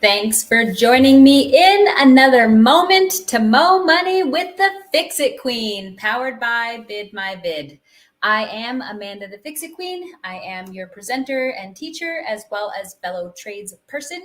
Thanks for joining me in another moment to mow money with the Fix-It Queen, powered by BidMyVid. I am Amanda the Fix-It Queen. I am your presenter and teacher, as well as fellow tradesperson.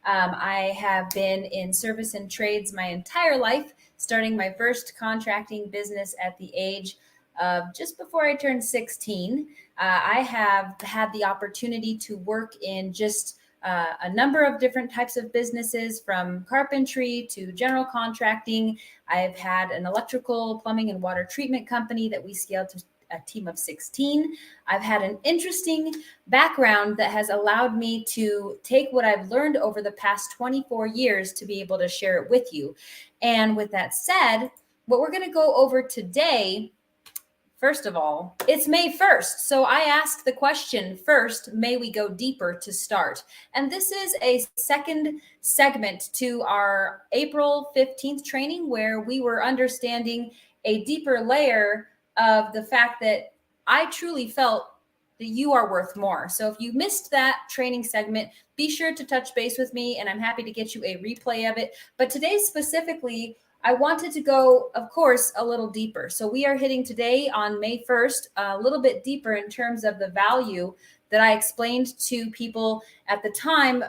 I have been in service and trades my entire life, starting my first contracting business at the age of just before I turned 16. I have had the opportunity to work in just a number of different types of businesses, from carpentry to general contracting. I've had an electrical, plumbing, and water treatment company that we scaled to a team of 16. I've had an interesting background that has allowed me to take what I've learned over the past 24 years to be able to share it with you. And with that said, what we're going to go over today, first of all, it's May 1st. So I asked the question first, may we go deeper to start? And this is a second segment to our April 15th training, where we were understanding a deeper layer of the fact that I truly felt that you are worth more. So if you missed that training segment, be sure to touch base with me, and I'm happy to get you a replay of it. But today specifically, I wanted to go, of course, a little deeper. So we are hitting today on May 1st, a little bit deeper in terms of the value that I explained to people at the time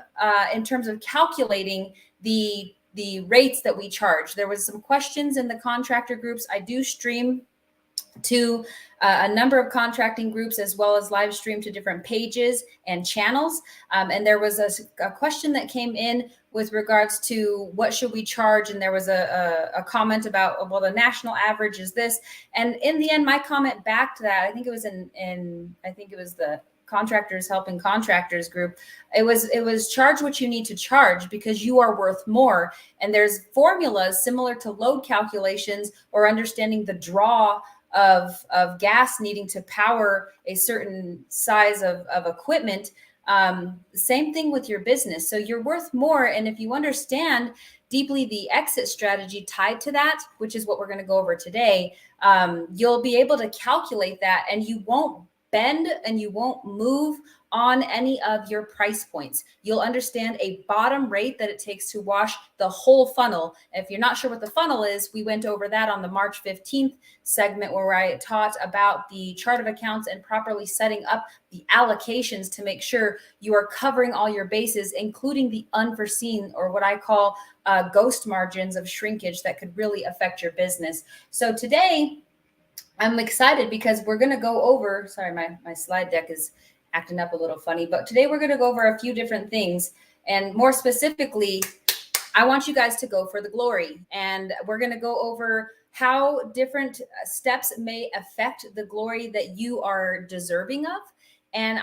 in terms of calculating the rates that we charge. There was some questions in the contractor groups. I do stream to a number of contracting groups, as well as live stream to different pages and channels. And there was a question that came in with regards to what should we charge. And there was a comment about, well, the national average is this. And in the end, my comment back to that, I think it was the Contractors Helping Contractors group. It was charge what you need to charge, because you are worth more. And there's formulas similar to load calculations or understanding the draw of gas needing to power a certain size of equipment. Same thing with your business. So you're worth more. And if you understand deeply the exit strategy tied to that, which is what we're going to go over today, you'll be able to calculate that, and you won't bend and you won't move on any of your price points. You'll understand a bottom rate that it takes to wash the whole funnel. If you're not sure what the funnel is, we went over that on the March 15th segment, where I taught about the chart of accounts and properly setting up the allocations to make sure you are covering all your bases, including the unforeseen, or what I call ghost margins of shrinkage that could really affect your business. So today, I'm excited because we're going to go over, sorry, my slide deck is acting up a little funny, but today we're going to go over a few different things. And more specifically, I want you guys to go for the glory. And we're going to go over how different steps may affect the glory that you are deserving of. And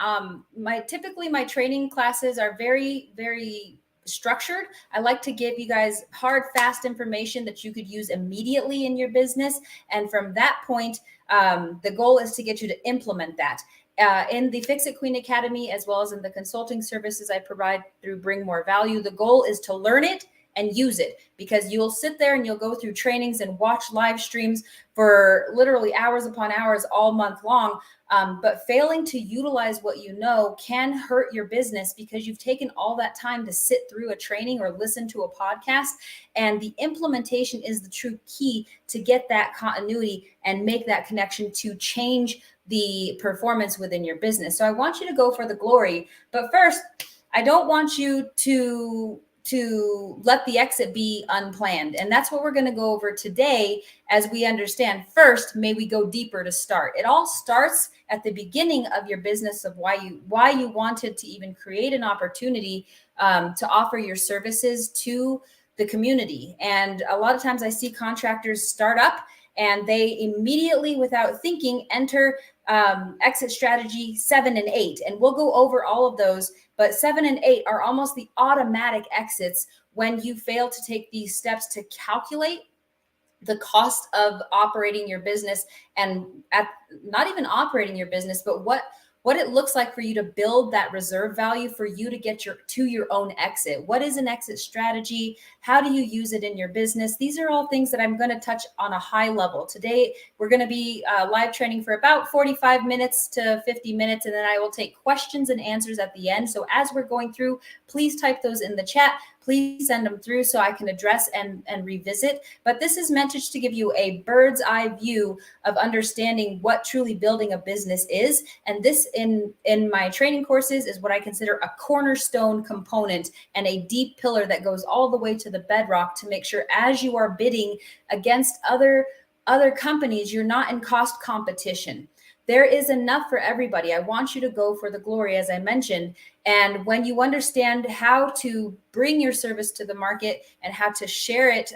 typically my training classes are very, very structured. I like to give you guys hard, fast information that you could use immediately in your business. And from that point, the goal is to get you to implement that. In the Fix-It Queen Academy, as well as in the consulting services I provide through Bring More Value, the goal is to learn it and use it, because you'll sit there and you'll go through trainings and watch live streams for literally hours upon hours all month long. But failing to utilize what you know can hurt your business, because you've taken all that time to sit through a training or listen to a podcast. And the implementation is the true key to get that continuity and make that connection to change the performance within your business. So I want you to go for the glory. But first, I don't want you to let the exit be unplanned. And that's what we're going to go over today, as we understand. First, may we go deeper to start. It all starts at the beginning of your business, of why you wanted to even create an opportunity to offer your services to the community. And a lot of times I see contractors start up and they immediately, without thinking, enter exit strategy 7 and 8. And we'll go over all of those, but 7 and 8 are almost the automatic exits when you fail to take these steps to calculate the cost of operating your business, and not even operating your business, but what it looks like for you to build that reserve value for you to get to your own exit. What is an exit strategy? How do you use it in your business? These are all things that I'm going to touch on a high level. Today, we're going to be live training for about 45 minutes to 50 minutes, and then I will take questions and answers at the end. So as we're going through, please type those in the chat. please send them through so I can address and revisit. But this is meant to give you a bird's eye view of understanding what truly building a business is. And this in my training courses is what I consider a cornerstone component and a deep pillar that goes all the way to the bedrock to make sure as you are bidding against other companies, you're not in cost competition. There is enough for everybody. I want you to go for the glory, as I mentioned. And when you understand how to bring your service to the market and how to share it,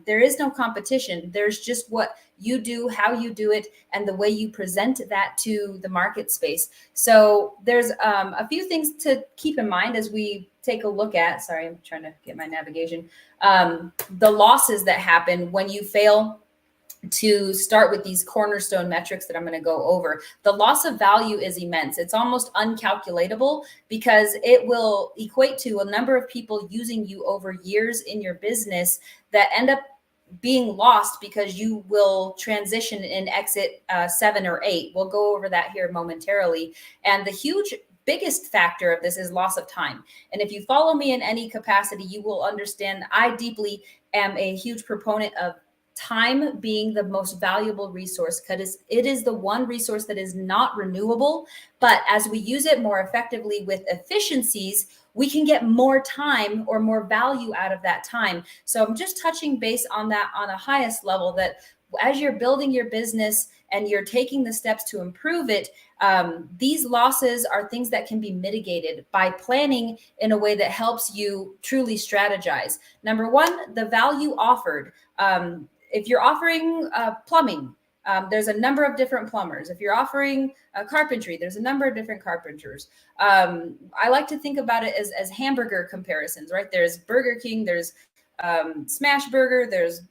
there is no competition. There's just what you do, how you do it, and the way you present that to the market space. So there's a few things to keep in mind as we take a look at, sorry, I'm trying to get my navigation, the losses that happen when you fail to start with these cornerstone metrics that I'm going to go over. The loss of value is immense. It's almost uncalculatable because it will equate to a number of people using you over years in your business that end up being lost because you will transition and exit 7 or 8. We'll go over that here momentarily. And the biggest factor of this is loss of time. And if you follow me in any capacity, you will understand I deeply am a huge proponent of time being the most valuable resource because it is the one resource that is not renewable. But as we use it more effectively with efficiencies, we can get more time or more value out of that time. So I'm just touching base on that on a highest level, that as you're building your business and you're taking the steps to improve it, these losses are things that can be mitigated by planning in a way that helps you truly strategize. Number one, the value offered. If you're offering plumbing, there's a number of different plumbers. If you're offering carpentry, there's a number of different carpenters. I like to think about it as hamburger comparisons, right? There's Burger King, there's Smash Burger, there's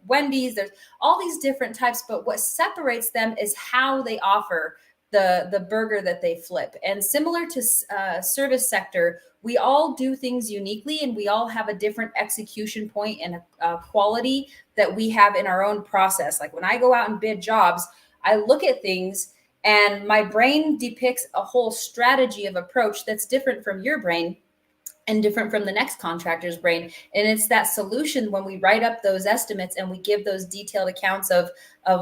Wendy's, there's all these different types, but what separates them is how they offer the burger that they flip. And similar to service sector, we all do things uniquely and we all have a different execution point and a quality that we have in our own process. Like when I go out and bid jobs, I look at things and my brain depicts a whole strategy of approach that's different from your brain and different from the next contractor's brain. And it's that solution when we write up those estimates and we give those detailed accounts of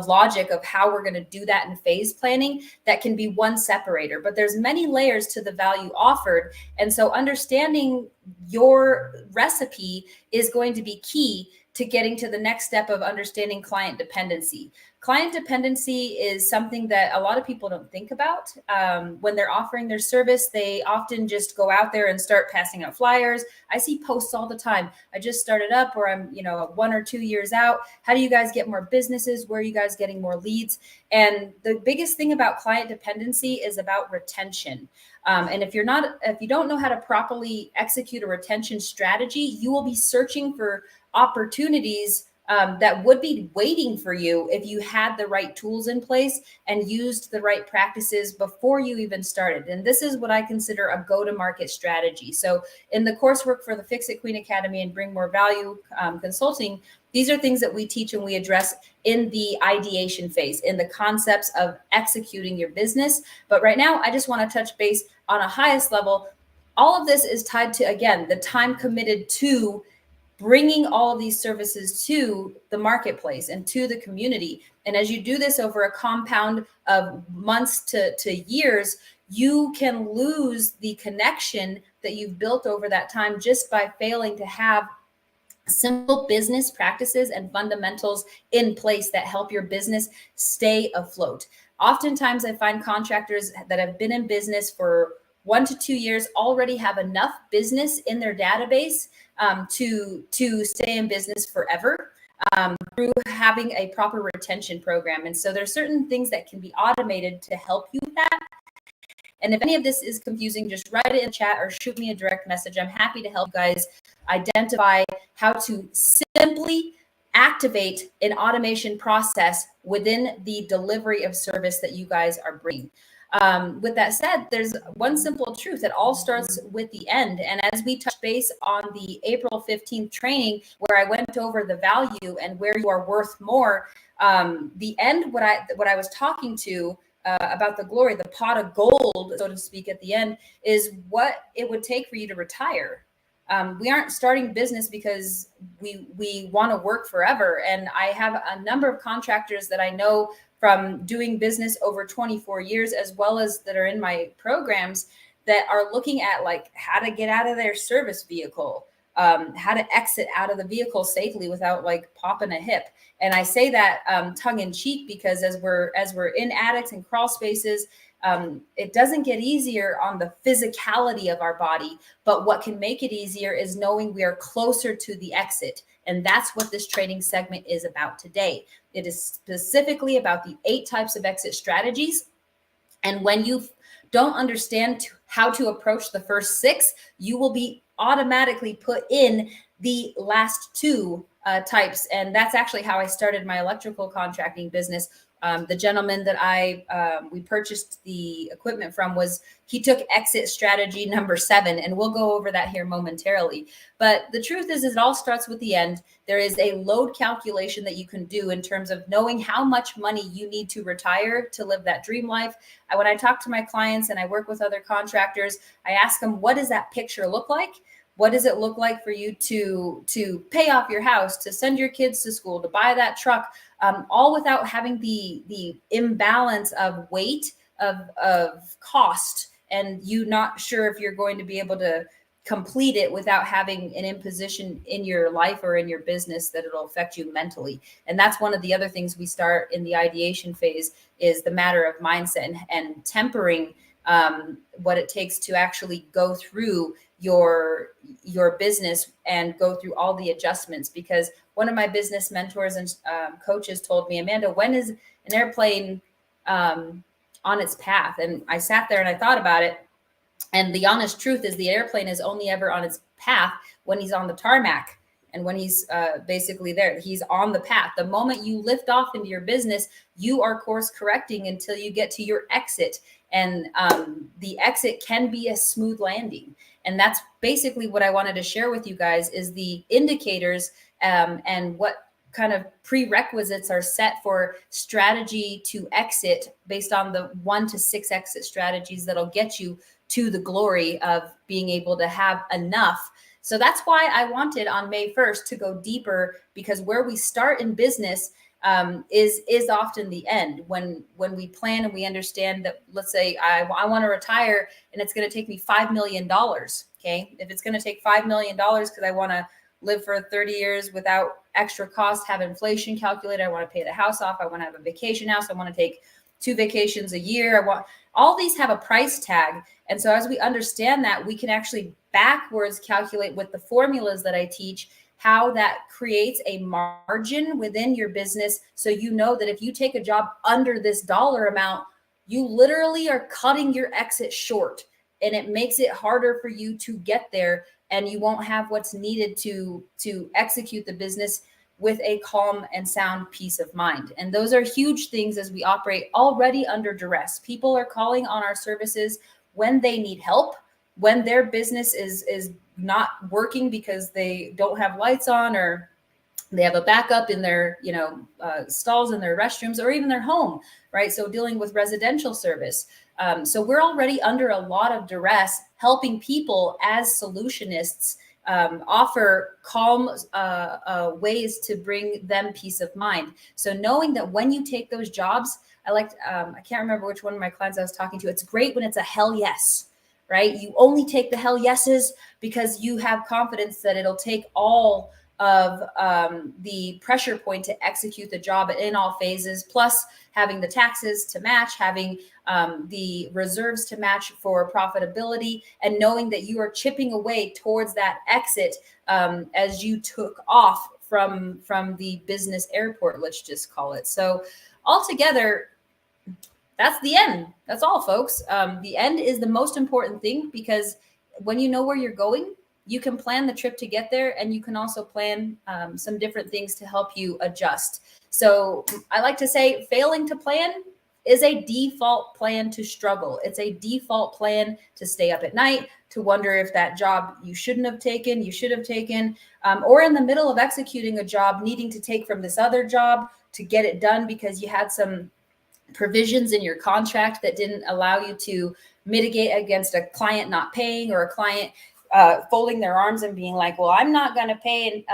logic of how we're going to do that in phase planning that can be one separator. But there's many layers to the value offered. And so understanding your recipe is going to be key to getting to the next step of understanding client dependency. Client dependency is something that a lot of people don't think about. When they're offering their service, they often just go out there and start passing out flyers. I see posts all the time. I just started up, or I'm 1 or 2 years out. How do you guys get more businesses? Where are you guys getting more leads? And the biggest thing about client dependency is about retention. And if you don't know how to properly execute a retention strategy, you will be searching for opportunities that would be waiting for you if you had the right tools in place and used the right practices before you even started. And this is what I consider a go-to-market strategy. So in the coursework for the Fix It Queen Academy and Bring More Value consulting, these are things that we teach and we address in the ideation phase, in the concepts of executing your business. But right now, I just want to touch base on a highest level. All of this is tied to, again, the time committed to bringing all of these services to the marketplace and to the community. And as you do this over a compound of months to years, you can lose the connection that you've built over that time just by failing to have simple business practices and fundamentals in place that help your business stay afloat. Oftentimes, I find contractors that have been in business for 1 to 2 years already have enough business in their database to stay in business forever through having a proper retention program. And so there's certain things that can be automated to help you with that. And if any of this is confusing, just write it in chat or shoot me a direct message. I'm happy to help you guys identify how to simply activate an automation process within the delivery of service that you guys are bringing. With that said, there's one simple truth. It all starts with the end. And as we touch base on the April 15th training, where I went over the value and where you are worth more, the end, what I was talking to about the glory, the pot of gold, so to speak, at the end, is what it would take for you to retire. we aren't starting business because we want to work forever. And I have a number of contractors that I know from doing business over 24 years, as well as that are in my programs, that are looking at like how to get out of their service vehicle, how to exit out of the vehicle safely without like popping a hip. And I say that tongue in cheek because as we're in attics and crawl spaces, it doesn't get easier on the physicality of our body, but what can make it easier is knowing we are closer to the exit. And that's what this training segment is about today. It is specifically about the 8 types of exit strategies. And when you don't understand how to approach the first 6, you will be automatically put in the last 2 types. And that's actually how I started my electrical contracting business. The gentleman that we purchased the equipment from he took exit strategy number 7, and we'll go over that here momentarily. But the truth is it all starts with the end. There is a load calculation that you can do in terms of knowing how much money you need to retire to live that dream life. When I talk to my clients and I work with other contractors, I ask them, what does that picture look like? What does it look like for you to pay off your house, to send your kids to school, to buy that truck, all without having the imbalance of weight of cost, and you not sure if you're going to be able to complete it without having an imposition in your life or in your business that it'll affect you mentally. And that's one of the other things we start in the ideation phase is the matter of mindset and tempering what it takes to actually go through your business and go through all the adjustments. Because one of my business mentors and coaches told me, Amanda, when is an airplane on its path? And I sat there and I thought about it. And the honest truth is the airplane is only ever on its path when he's on the tarmac. And when he's basically there, he's on the path. The moment you lift off into your business, you are course correcting until you get to your exit. And the exit can be a smooth landing. And that's basically what I wanted to share with you guys is the indicators and what kind of prerequisites are set for strategy to exit based on the 1 to 6 exit strategies that'll get you to the glory of being able to have enough. So that's why I wanted on May 1st to go deeper, because where we start in business is often the end. When we plan and we understand that, let's say I want to retire and it's going to take me $5 million. Okay. If it's going to take $5 million because I want to live for 30 years without extra costs, have inflation calculated, I want to pay the house off, I want to have a vacation house, I want to take 2 vacations a year. All these have a price tag. And so as we understand that, we can actually backwards calculate with the formulas that I teach how that creates a margin within your business. So you know that if you take a job under this dollar amount, you literally are cutting your exit short, and it makes it harder for you to get there, and you won't have what's needed to execute the business with a calm and sound peace of mind. And those are huge things as we operate already under duress. People are calling on our services when they need help, when their business is not working because they don't have lights on, or they have a backup in their stalls in their restrooms, or even their home, right? So dealing with residential service. So we're already under a lot of duress, helping people as solutionists offer calm ways to bring them peace of mind. So knowing that when you take those jobs, I can't remember which one of my clients I was talking to. It's great when it's a hell yes, right? You only take the hell yeses because you have confidence that it'll take all of the pressure point to execute the job in all phases, plus having the taxes to match, having the reserves to match for profitability, and knowing that you are chipping away towards that exit as you took off from the business airport, let's just call it. So altogether, that's the end. That's all, folks. The end is the most important thing, because when you know where you're going, you can plan the trip to get there, and you can also plan some different things to help you adjust. So I like to say failing to plan is a default plan to struggle. It's a default plan to stay up at night, to wonder if that job you shouldn't have taken, you should have taken, or in the middle of executing a job, needing to take from this other job to get it done because you had some provisions in your contract that didn't allow you to mitigate against a client not paying, or a client folding their arms and being like, well, I'm not going to pay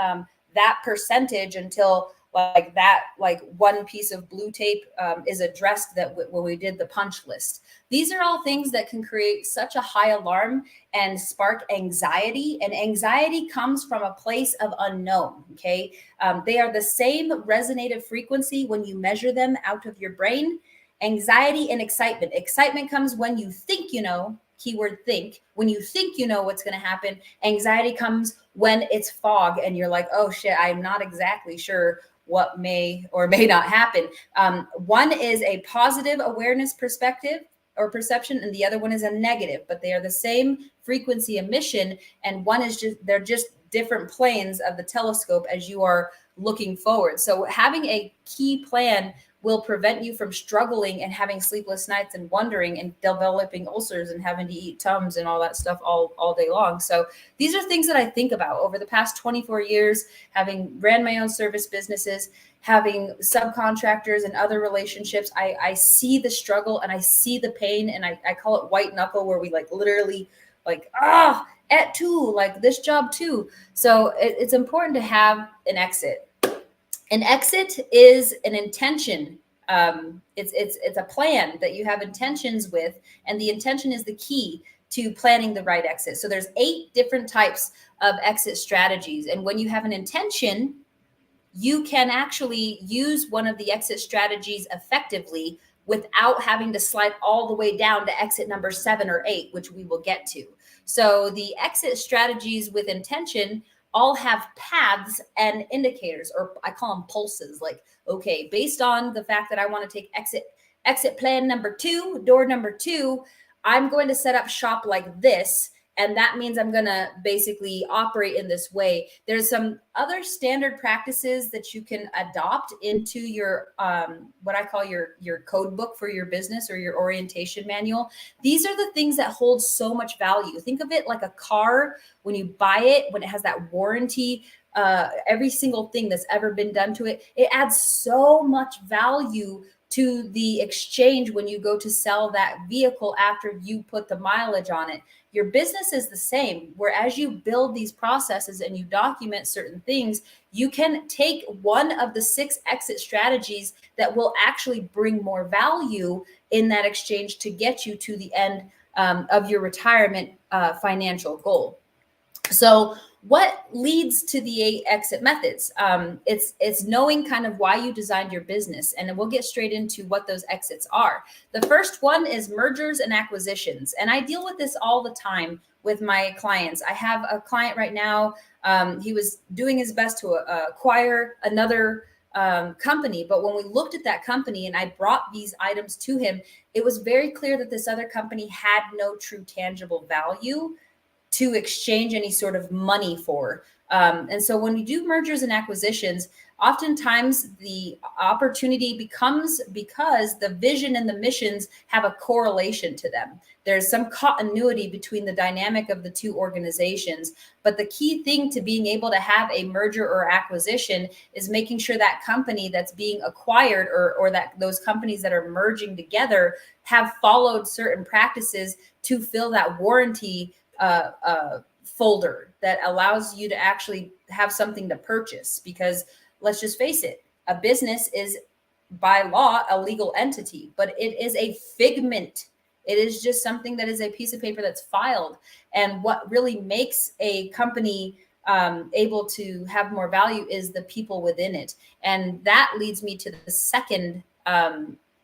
that percentage until like that, like one piece of blue tape is addressed that when we did the punch list. These are all things that can create such a high alarm and spark anxiety. And anxiety comes from a place of unknown. Okay. They are the same resonative frequency when you measure them out of your brain. Anxiety and excitement. Excitement comes when you think you know, keyword think, when you think you know what's going to happen. Anxiety comes when it's fog and you're like, oh shit, I'm not exactly sure what may or may not happen. One is a positive awareness perspective or perception, and the other one is a negative, but they are the same frequency emission. And one is just, they're just different planes of the telescope as you are looking forward. So having a key plan will prevent you from struggling and having sleepless nights and wondering and developing ulcers and having to eat Tums and all that stuff all day long. So these are things that I think about over the past 24 years, having ran my own service businesses, having subcontractors and other relationships. I see the struggle and I see the pain, and I call it white knuckle, where we like literally like, at two, like this job too. So it's important to have an exit. An exit is an intention. It's a plan that you have intentions with, and the intention is the key to planning the right exit. So there's 8 different types of exit strategies. And when you have an intention, you can actually use one of the exit strategies effectively without having to slide all the way down to exit number 7 or 8, which we will get to. So the exit strategies with intention all have paths and indicators, or I call them pulses. Like, okay, based on the fact that I want to take exit plan number 2, door number 2, I'm going to set up shop like this. And that means I'm going to basically operate in this way. There's some other standard practices that you can adopt into your, what I call your code book for your business, or your orientation manual. These are the things that hold so much value. Think of it like a car. When you buy it, when it has that warranty, every single thing that's ever been done to it, it adds so much value to the exchange when you go to sell that vehicle after you put the mileage on it. Your business is the same, where as you build these processes and you document certain things, you can take one of the 6 exit strategies that will actually bring more value in that exchange to get you to the end of your retirement financial goal. So what leads to the 8 exit methods? It's knowing kind of why you designed your business, and we'll get straight into what those exits are. The first one is mergers and acquisitions, and I deal with this all the time with my clients. I have a client right now. He was doing his best to acquire another company, but when we looked at that company and I brought these items to him, it was very clear that this other company had no true tangible value to exchange any sort of money for. And so when we do mergers and acquisitions, oftentimes the opportunity becomes because the vision and the missions have a correlation to them. There's some continuity between the dynamic of the 2 organizations. But the key thing to being able to have a merger or acquisition is making sure that company that's being acquired, or that those companies that are merging together, have followed certain practices to fill that warranty folder that allows you to actually have something to purchase. Because let's just face it, a business is by law a legal entity, but it is a figment. It is just something that is a piece of paper that's filed. And what really makes a company able to have more value is the people within it. And that leads me to the second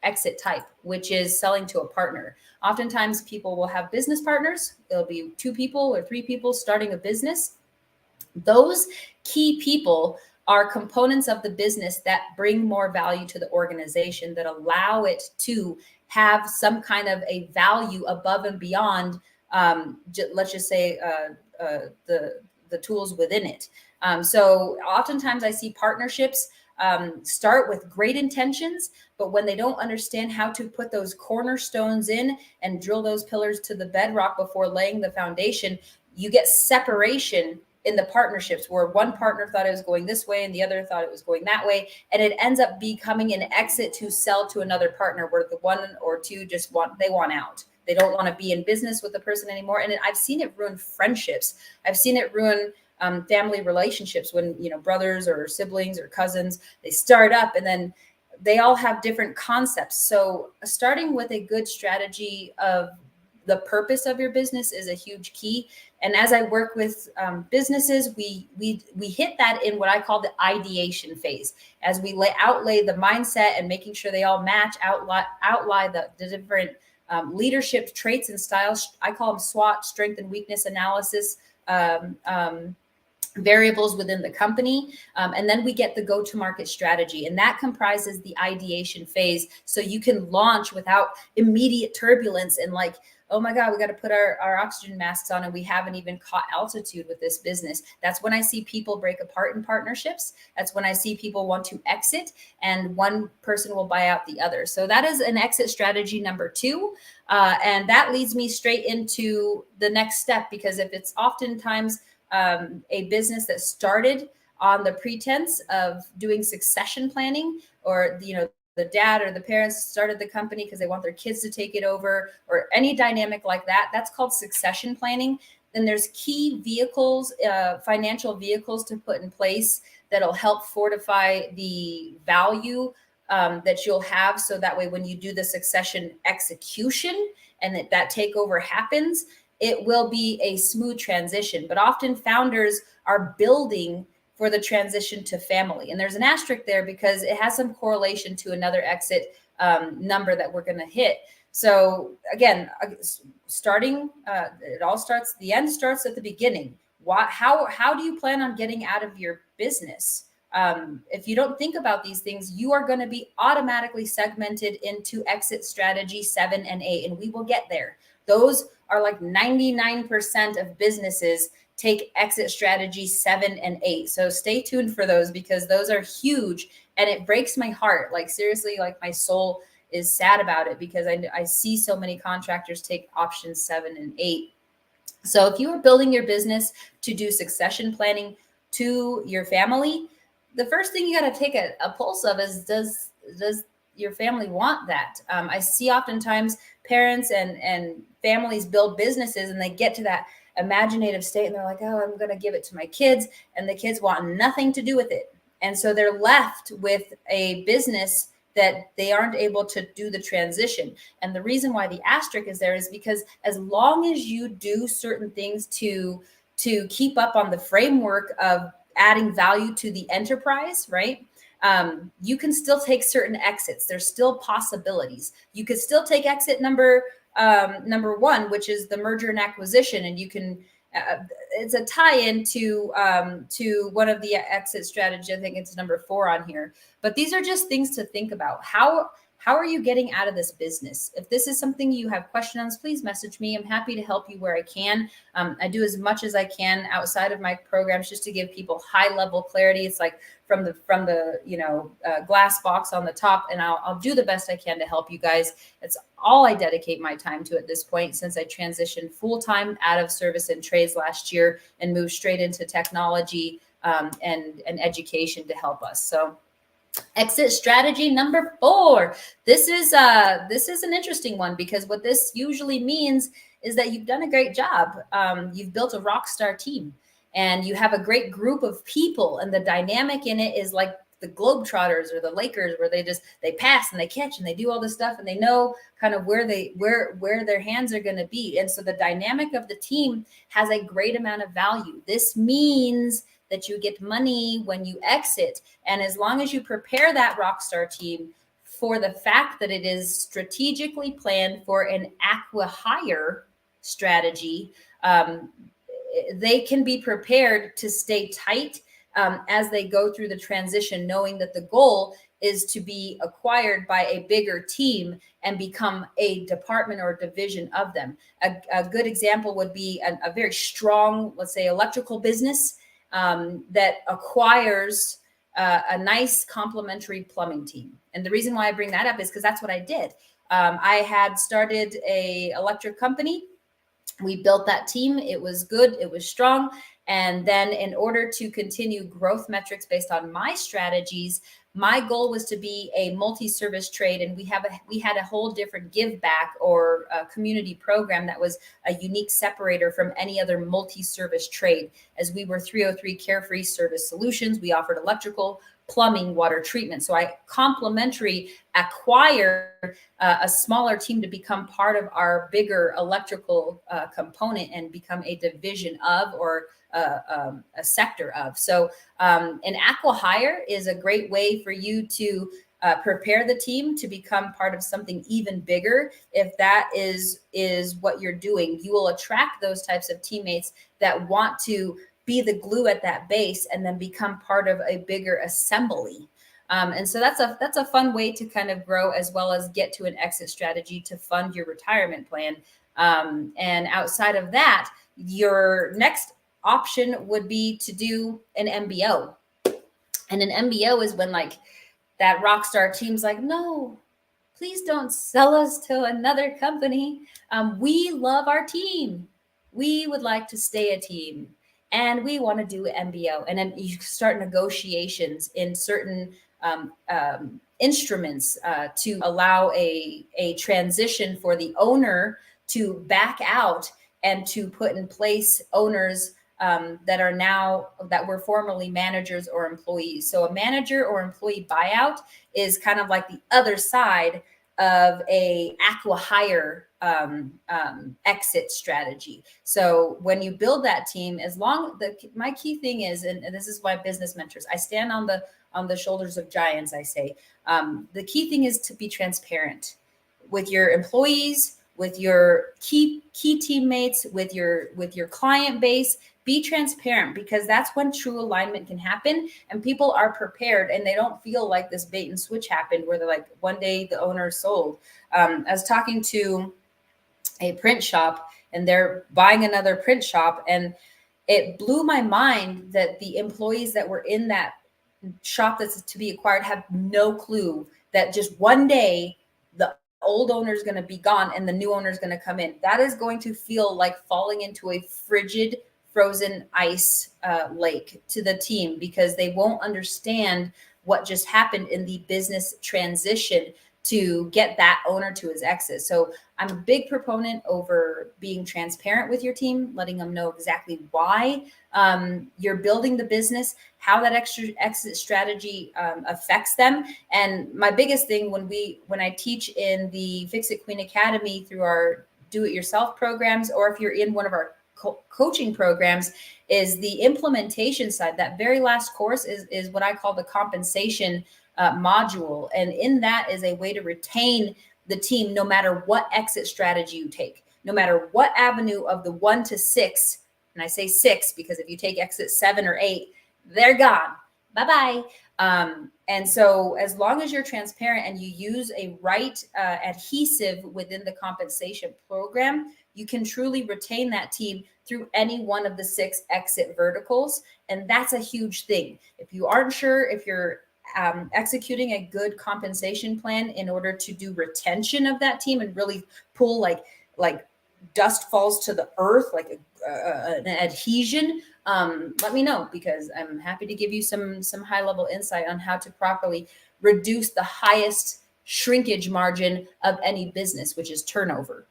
exit type, which is selling to a partner. Oftentimes people will have business partners. It'll be 2 people or 3 people starting a business. Those key people are components of the business that bring more value to the organization, that allow it to have some kind of a value above and beyond, let's just say, the tools within it. So oftentimes I see partnerships start with great intentions, but when they don't understand how to put those cornerstones in and drill those pillars to the bedrock before laying the foundation, you get separation in the partnerships, where one partner thought it was going this way and the other thought it was going that way. And it ends up becoming an exit to sell to another partner, where the one or two just want out. they don't want to be in business with the person anymore. And I've seen it ruin friendships. I've seen it ruin family relationships when, brothers or siblings or cousins, they start up and then they all have different concepts. So starting with a good strategy of the purpose of your business is a huge key. And as I work with businesses, we hit that in what I call the ideation phase, as we outlay the mindset and making sure they all match, outline the different leadership traits and styles. I call them SWOT, strength and weakness analysis. Variables within the company. And then we get the go-to-market strategy, and that comprises the ideation phase. So you can launch without immediate turbulence and like, oh my God, we got to put our oxygen masks on and we haven't even caught altitude with this business. That's when I see people break apart in partnerships. That's when I see people want to exit and one person will buy out the other. So that is an exit strategy number 2. And that leads me straight into the next step, because if it's oftentimes a business that started on the pretense of doing succession planning, or the dad or the parents started the company because they want their kids to take it over, or any dynamic like that, that's called succession planning. Then there's key vehicles, financial vehicles to put in place that'll help fortify the value that you'll have. So that way, when you do the succession execution and that takeover happens, it will be a smooth transition. But often founders are building for the transition to family. And there's an asterisk there because it has some correlation to another exit number that we're going to hit. So again, the end starts at the beginning. How do you plan on getting out of your business? If you don't think about these things, you are going to be automatically segmented into exit strategy 7 and 8, and we will get there. Those are like 99% of businesses take exit strategy 7 and 8. So stay tuned for those, because those are huge, and it breaks my heart. Like seriously, like my soul is sad about it, because I see so many contractors take options 7 and 8. So if you are building your business to do succession planning to your family, the first thing you got to take a pulse of is, does your family want that? I see oftentimes parents and families build businesses and they get to that imaginative state and they're like, oh, I'm going to give it to my kids, and the kids want nothing to do with it. And so they're left with a business that they aren't able to do the transition. And the reason why the asterisk is there is because as long as you do certain things to keep up on the framework of adding value to the enterprise, right? You can still take certain exits. There's still possibilities. You could still take exit number 1, which is the merger and acquisition, and you can. It's a tie-in to one of the exit strategies. I think it's number 4 on here. But these are just things to think about. How are you getting out of this business? If this is something you have questions, please message me. I'm happy to help you where I can. I do as much as I can outside of my programs just to give people high level clarity. It's like from the glass box on the top, and I'll do the best I can to help you guys. That's all I dedicate my time to at this point, since I transitioned full time out of service and trades last year and moved straight into technology and education to help us. So exit strategy number 4. This is an interesting one, because what this usually means is that you've done a great job. You've built a rock star team, and you have a great group of people, and the dynamic in it is like the Globetrotters or the Lakers, where they pass and they catch and they do all this stuff, and they know kind of where their hands are going to be. And so the dynamic of the team has a great amount of value. This means that you get money when you exit. And as long as you prepare that rockstar team for the fact that it is strategically planned for an Aqua Hire strategy, they can be prepared to stay tight as they go through the transition, knowing that the goal is to be acquired by a bigger team and become a department or division of them. A good example would be a very strong, let's say, electrical business that acquires a nice complementary plumbing team. And the reason why I bring that up is because that's what I did. I had started a electric company. We built that team. It was good. It was strong. And then in order to continue growth metrics based on my strategies, my goal was to be a multi-service trade, and we had a whole different give back or community program that was a unique separator from any other multi-service trade. As we were 303 Carefree Service Solutions, we offered electrical, plumbing, water treatment. So I complimentary acquire a smaller team to become part of our bigger electrical component and become a division of, or a sector of. So an Aqua Hire is a great way for you to prepare the team to become part of something even bigger. If that is what you're doing, you will attract those types of teammates that want to be the glue at that base and then become part of a bigger assembly. And so that's a fun way to kind of grow, as well as get to an exit strategy to fund your retirement plan. And outside of that, your next option would be to do an MBO. And an MBO is when like that rock star team's like, no, please don't sell us to another company. We love our team. We would like to stay a team, and we want to do an MBO. And then you start negotiations in certain instruments to allow a transition for the owner to back out and to put in place owners that were formerly managers or employees. So a manager or employee buyout is kind of like the other side of a Aqua Hire exit strategy. So when you build that team, my key thing is, and this is why business mentors, I stand on the shoulders of giants. I say the key thing is to be transparent with your employees, with your key teammates, with your client base. Be transparent, because that's when true alignment can happen, and people are prepared and they don't feel like this bait and switch happened where they're like, one day the owner sold. I was talking to a print shop, and they're buying another print shop, and it blew my mind that the employees that were in that shop that's to be acquired have no clue that just one day the old owner is going to be gone and the new owner is going to come in. That is going to feel like falling into a frigid, frozen ice lake to the team, because they won't understand what just happened in the business transition to get that owner to his exit. So I'm a big proponent over being transparent with your team, letting them know exactly why you're building the business, how that extra exit strategy affects them. And my biggest thing when I teach in the Fix It Queen Academy through our do-it-yourself programs, or if you're in one of our coaching programs, is the implementation side. That very last course is what I call the compensation module. And in that is a way to retain the team no matter what exit strategy you take, no matter what avenue of the 1 to 6. And I say 6 because if you take exit 7 or 8, they're gone. Bye-bye. And so as long as you're transparent and you use a right adhesive within the compensation program, you can truly retain that team through any one of the 6 exit verticals. And that's a huge thing. If you aren't sure if you're executing a good compensation plan in order to do retention of that team and really pull like dust falls to the earth, like an adhesion, let me know, because I'm happy to give you some high level insight on how to properly reduce the highest shrinkage margin of any business, which is turnover.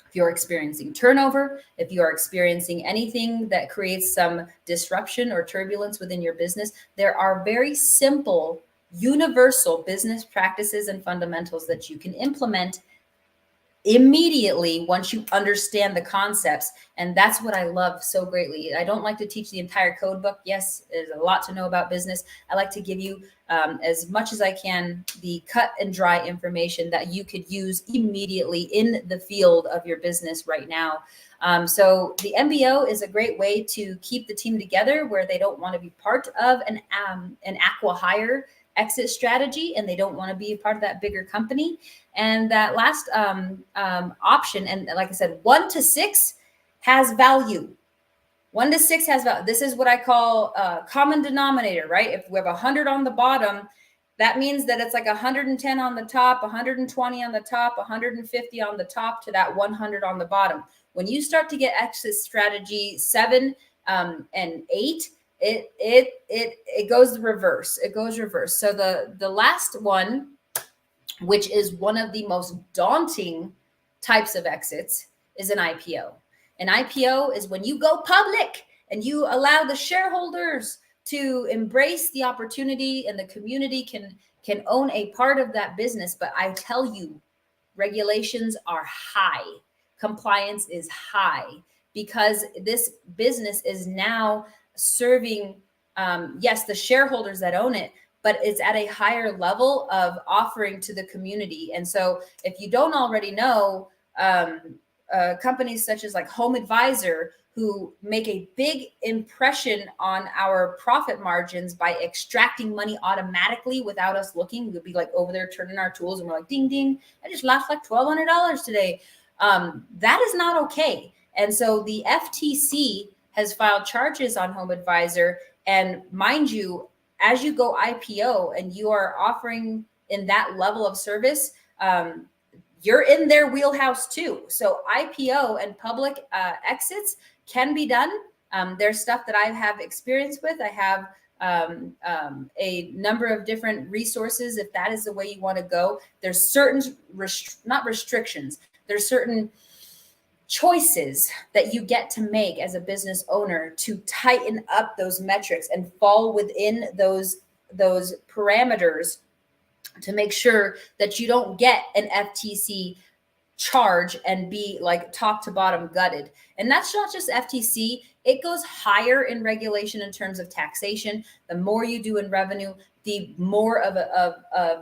If you're experiencing turnover, if you are experiencing anything that creates some disruption or turbulence within your business, there are very simple, universal business practices and fundamentals that you can implement immediately once you understand the concepts. And that's what I love so greatly. I don't like to teach the entire code book. Yes, there's a lot to know about business. I like to give you as much as I can the cut and dry information that you could use immediately in the field of your business right now. So the MBO is a great way to keep the team together where they don't want to be part of an Aqua Hire exit strategy, and they don't want to be a part of that bigger company. And that last option, and like I said, 1 to 6 has value. 1 to 6 has value. This is what I call common denominator, right? If we have 100 on the bottom, that means that it's like 110 on the top, 120 on the top, 150 on the top to that 100 on the bottom. When you start to get exit strategy 7 and 8, it goes the reverse. It goes reverse. So the last one, which is one of the most daunting types of exits, is an IPO. An IPO is when you go public and you allow the shareholders to embrace the opportunity, and the community can own a part of that business. But I tell you, regulations are high, compliance is high, because this business is now serving, yes, the shareholders that own it, but it's at a higher level of offering to the community. And so if you don't already know, companies such as like Home Advisor, who make a big impression on our profit margins by extracting money automatically without us looking. We'll be like over there turning our tools and we're like, ding, ding, I just lost like $1,200 today. That is not okay. And so the FTC has filed charges on Home Advisor. And mind you, as you go IPO and you are offering in that level of service, you're in their wheelhouse too. So IPO and public exits can be done. There's stuff that I have experience with. I have a number of different resources if that is the way you want to go. There's certain, not restrictions, there's certain choices that you get to make as a business owner to tighten up those metrics and fall within those parameters to make sure that you don't get an FTC charge and be like top to bottom gutted. And that's not just FTC. It goes higher in regulation in terms of taxation. The more you do in revenue, the more of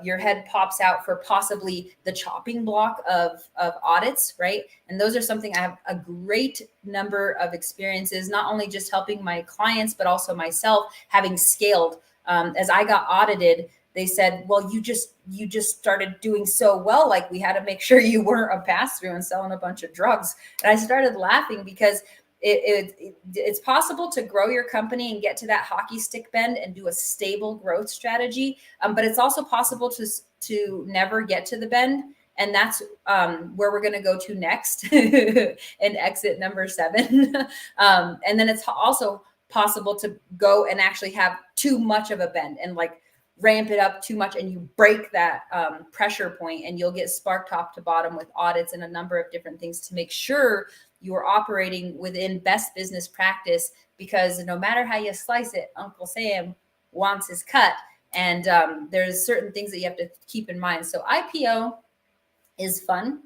your head pops out for possibly the chopping block of audits, right? And those are something I have a great number of experiences, not only just helping my clients, but also myself having scaled. As I got audited, they said, well, you just started doing so well, like we had to make sure you weren't a pass-through and selling a bunch of drugs. And I started laughing because it's possible to grow your company and get to that hockey stick bend and do a stable growth strategy. But it's also possible to never get to the bend. And that's where we're going to go to next and exit number 7. And then it's also possible to go and actually have too much of a bend and like ramp it up too much, and you break that pressure point, and you'll get sparked top to bottom with audits and a number of different things to make sure you're operating within best business practice, because no matter how you slice it, Uncle Sam wants his cut. And there's certain things that you have to keep in mind. So IPO is fun.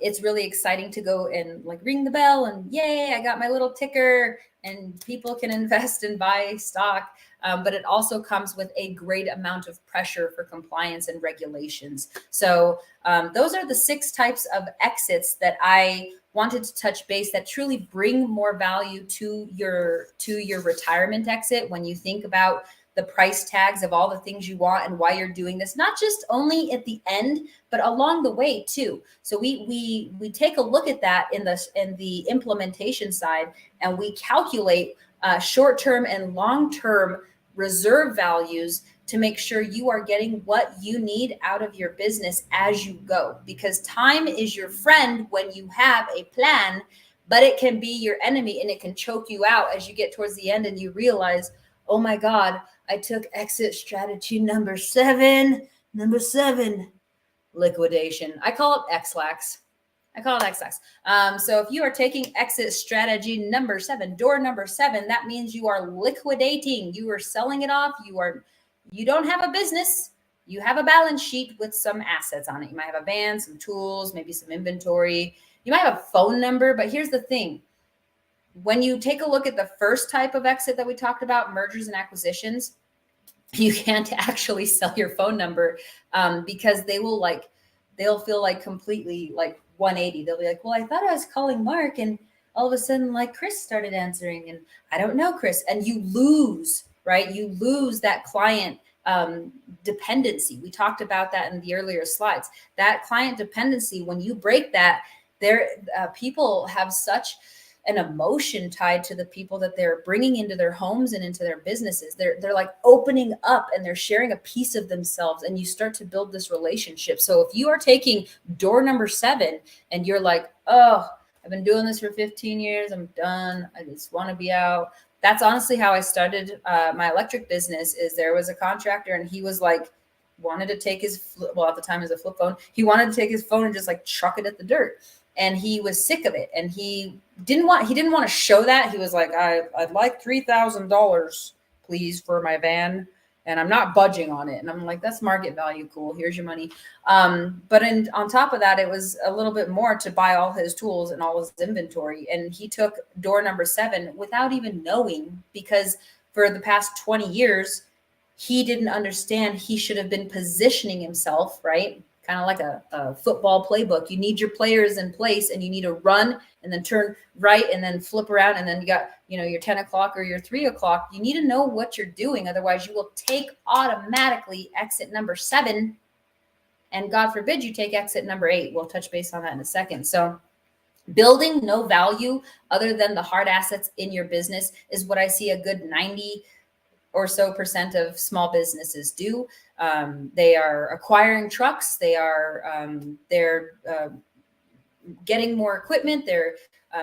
It's really exciting to go and like ring the bell and yay, I got my little ticker, and people can invest and buy stock. But it also comes with a great amount of pressure for compliance and regulations. So those are the 6 types of exits that I wanted to touch base that truly bring more value to your retirement exit. When you think about the price tags of all the things you want and why you're doing this, not just only at the end, but along the way too. So we take a look at that in the implementation side, and we calculate short-term and long-term reserve values to make sure you are getting what you need out of your business as you go. Because time is your friend when you have a plan, but it can be your enemy, and it can choke you out as you get towards the end and you realize, oh my God, I took exit strategy number 7, liquidation. I call it XLAX. So if you are taking exit strategy number 7, door number 7, that means you are liquidating. You are selling it off. You don't have a business. You have a balance sheet with some assets on it. You might have a van, some tools, maybe some inventory. You might have a phone number, but here's the thing. When you take a look at the first type of exit that we talked about, mergers and acquisitions, you can't actually sell your phone number because they'll feel like completely like 180. They'll be like, well, I thought I was calling Mark, and all of a sudden like Chris started answering, and I don't know Chris. And you lose, right? You lose that client dependency. We talked about that in the earlier slides. That client dependency, when you break that, people have such an emotion tied to the people that they're bringing into their homes and into their businesses. They're like opening up, and they're sharing a piece of themselves, and you start to build this relationship. So if you are taking door number 7 and you're like, oh, I've been doing this for 15 years. I'm done. I just want to be out. That's honestly how I started my electric business. Is there was a contractor and he was like, wanted to take his, well, at the time it was a flip phone. He wanted to take his phone and just like chuck it at the dirt. And he was sick of it. And he didn't want to show that. He was like, I'd like $3,000, please, for my van. And I'm not budging on it. And I'm like, that's market value. Cool. Here's your money. But on top of that, it was a little bit more to buy all his tools and all his inventory. And he took door number 7 without even knowing, because for the past 20 years, he didn't understand he should have been positioning himself, right? Kind of like a football playbook. You need your players in place and you need to run and then turn right and then flip around. And then you got, your 10 o'clock or your 3 o'clock. You need to know what you're doing. Otherwise you will take automatically exit number 7. And God forbid you take exit number 8. We'll touch base on that in a second. So building no value other than the hard assets in your business is what I see a good 90 or so % of small businesses do. They are acquiring trucks. They're getting more equipment. They're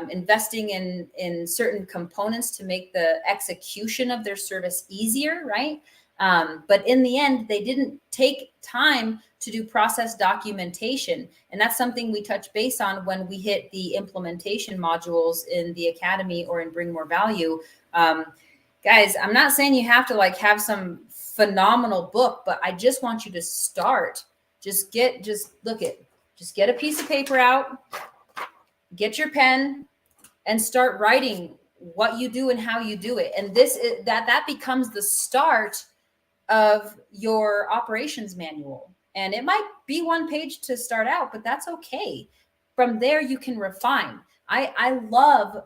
investing in certain components to make the execution of their service easier, right? But in the end, they didn't take time to do process documentation. And that's something we touch base on when we hit the implementation modules in the academy or in Bring More Value. Guys, I'm not saying you have to like have some phenomenal book, but I just want you to start. Just get a piece of paper out, get your pen, and start writing what you do and how you do it. And that becomes the start of your operations manual. And it might be 1 page to start out, but that's okay. From there, you can refine. I love,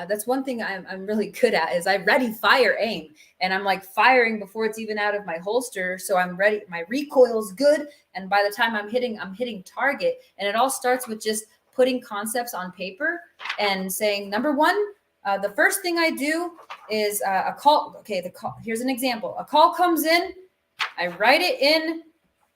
that's one thing I'm really good at is I ready, fire, aim. And I'm like firing before it's even out of my holster. So I'm ready. My recoil's good. And by the time I'm hitting target. And it all starts with just putting concepts on paper and saying, number 1, the first thing I do is a call. Okay, here's an example. A call comes in. I write it in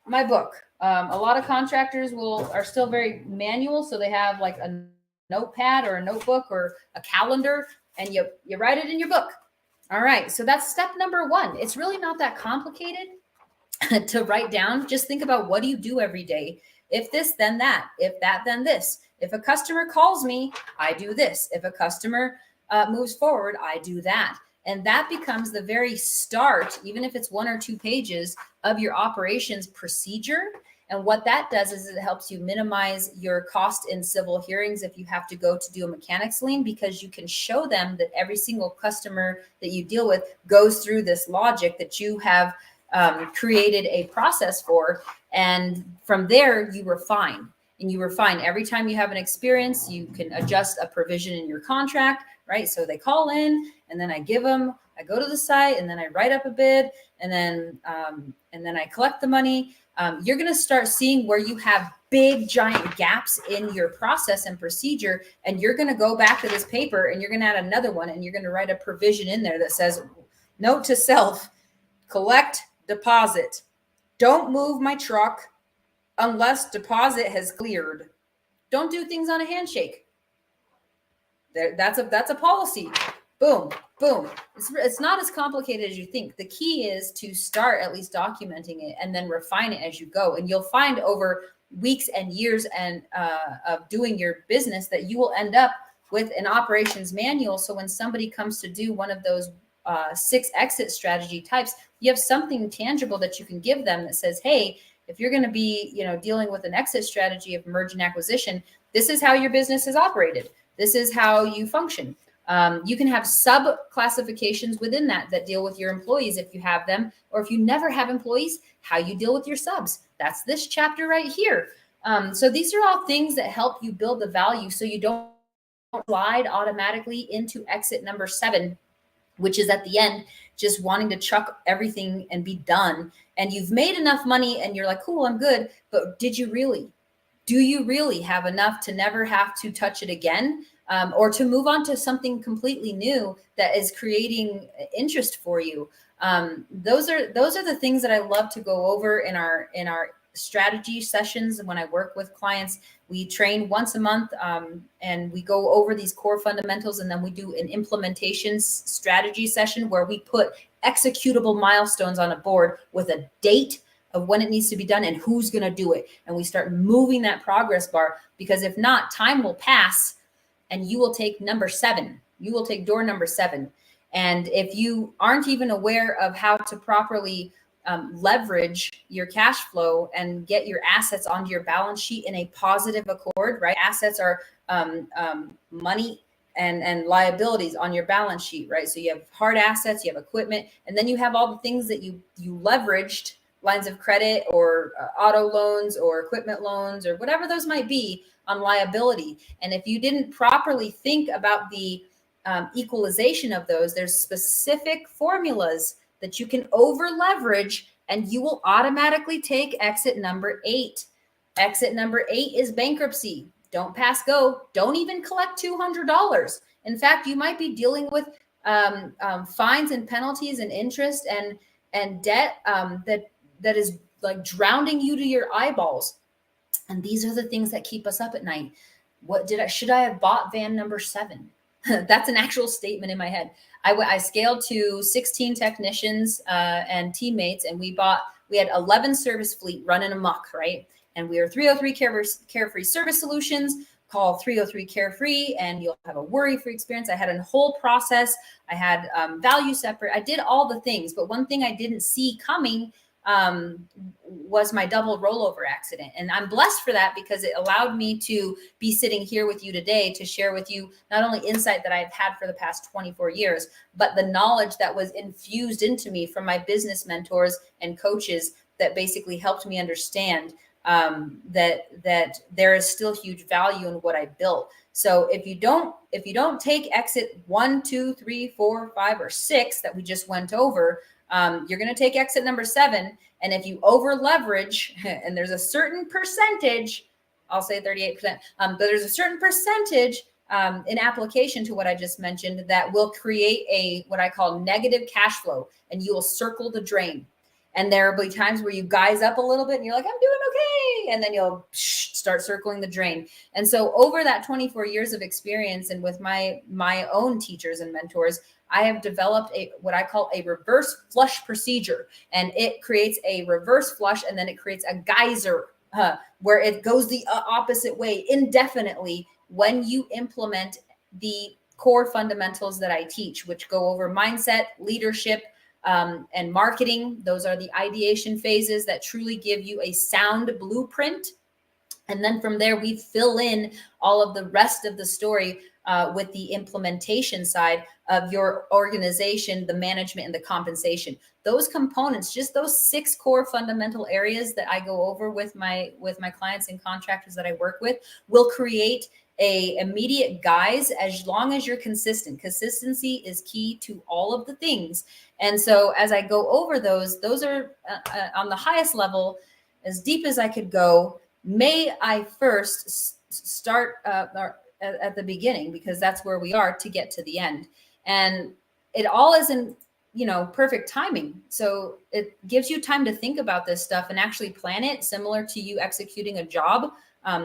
my book. A lot of contractors are still very manual. So they have like a notepad or a notebook or a calendar, and you write it in your book. All right. So that's step number 1. It's really not that complicated to write down. Just think about, what do you do every day? If this, then that. If that, then this. If a customer calls me, I do this. If a customer moves forward, I do that. And that becomes the very start, even if it's 1 or 2 pages of your operations procedure. And what that does is it helps you minimize your cost in civil hearings if you have to go to do a mechanics lien, because you can show them that every single customer that you deal with goes through this logic that you have created a process for. And from there, you refine. And you refine every time you have an experience. You can adjust a provision in your contract, right? So they call in, and then I go to the site, and then I write up a bid, and then I collect the money. You're going to start seeing where you have big, giant gaps in your process and procedure. And you're going to go back to this paper and you're going to add another one, and you're going to write a provision in there that says, note to self, collect deposit. Don't move my truck unless deposit has cleared. Don't do things on a handshake. That's a policy. Boom, boom. It's not as complicated as you think. The key is to start at least documenting it and then refine it as you go. And you'll find over weeks and years and of doing your business that you will end up with an operations manual. So when somebody comes to do one of those 6 exit strategy types, you have something tangible that you can give them that says, hey, if you're going to be, dealing with an exit strategy of merge and acquisition, this is how your business is operated. This is how you function. You can have sub classifications within that deal with your employees if you have them, or if you never have employees, how you deal with your subs. That's this chapter right here. So these are all things that help you build the value so you don't slide automatically into exit number 7, which is at the end, just wanting to chuck everything and be done. And you've made enough money and you're like, cool, I'm good. But do you really have enough to never have to touch it again? Or to move on to something completely new that is creating interest for you. Those are the things that I love to go over in our strategy sessions. When I work with clients, we train once a month, and we go over these core fundamentals, and then we do an implementation strategy session where we put executable milestones on a board with a date of when it needs to be done and who's going to do it. And we start moving that progress bar, because if not, time will pass and you will take number 7. You will take door number 7. And if you aren't even aware of how to properly leverage your cash flow and get your assets onto your balance sheet in a positive accord, right? Assets are money and liabilities on your balance sheet, right? So you have hard assets, you have equipment, and then you have all the things that you leveraged, lines of credit or auto loans or equipment loans or whatever those might be on liability. And if you didn't properly think about the equalization of those, there's specific formulas that you can over leverage, and you will automatically take exit number 8. Exit number 8 is bankruptcy. Don't pass go. Don't even collect $200. In fact, you might be dealing with fines and penalties and interest and debt that is like drowning you to your eyeballs. And these are the things that keep us up at night. Should I have bought van number 7? That's an actual statement in my head. I scaled to 16 technicians and teammates, and we had 11 service fleet running amok, right? And we are 303 Carefree Service Solutions. Call 303 Carefree and you'll have a worry-free experience. I had a whole process. I had value separate. I did all the things, but one thing I didn't see coming was my double rollover accident. And I'm blessed for that, because it allowed me to be sitting here with you today to share with you not only insight that I've had for the past 24 years, but the knowledge that was infused into me from my business mentors and coaches that basically helped me understand that there is still huge value in what I built. So if you don't take exit 1, 2, 3, 4, 5, or 6 that we just went over, you're going to take exit number 7. And if you over leverage, and there's a certain percentage, I'll say 38%, but there's a certain percentage in application to what I just mentioned that will create what I call negative cash flow, and you will circle the drain. And there will be times where you guys up a little bit and you're like, I'm doing okay. And then you'll start circling the drain. And so over that 24 years of experience, and with my own teachers and mentors, I have developed what I call a reverse flush procedure. And it creates a reverse flush, and then it creates a geyser where it goes the opposite way indefinitely when you implement the core fundamentals that I teach, which go over mindset, leadership, and marketing. Those are the ideation phases that truly give you a sound blueprint. And then from there, we fill in all of the rest of the story with the implementation side of your organization, the management, and the compensation. Those components, just those 6 core fundamental areas that I go over with my clients and contractors that I work with, will create a immediate guise as long as you're consistent. Consistency is key to all of the things. And so as I go over those are on the highest level, as deep as I could go. May I first start at the beginning, because that's where we are, to get to the end. And it all is in, perfect timing. So it gives you time to think about this stuff and actually plan it, similar to you executing a job.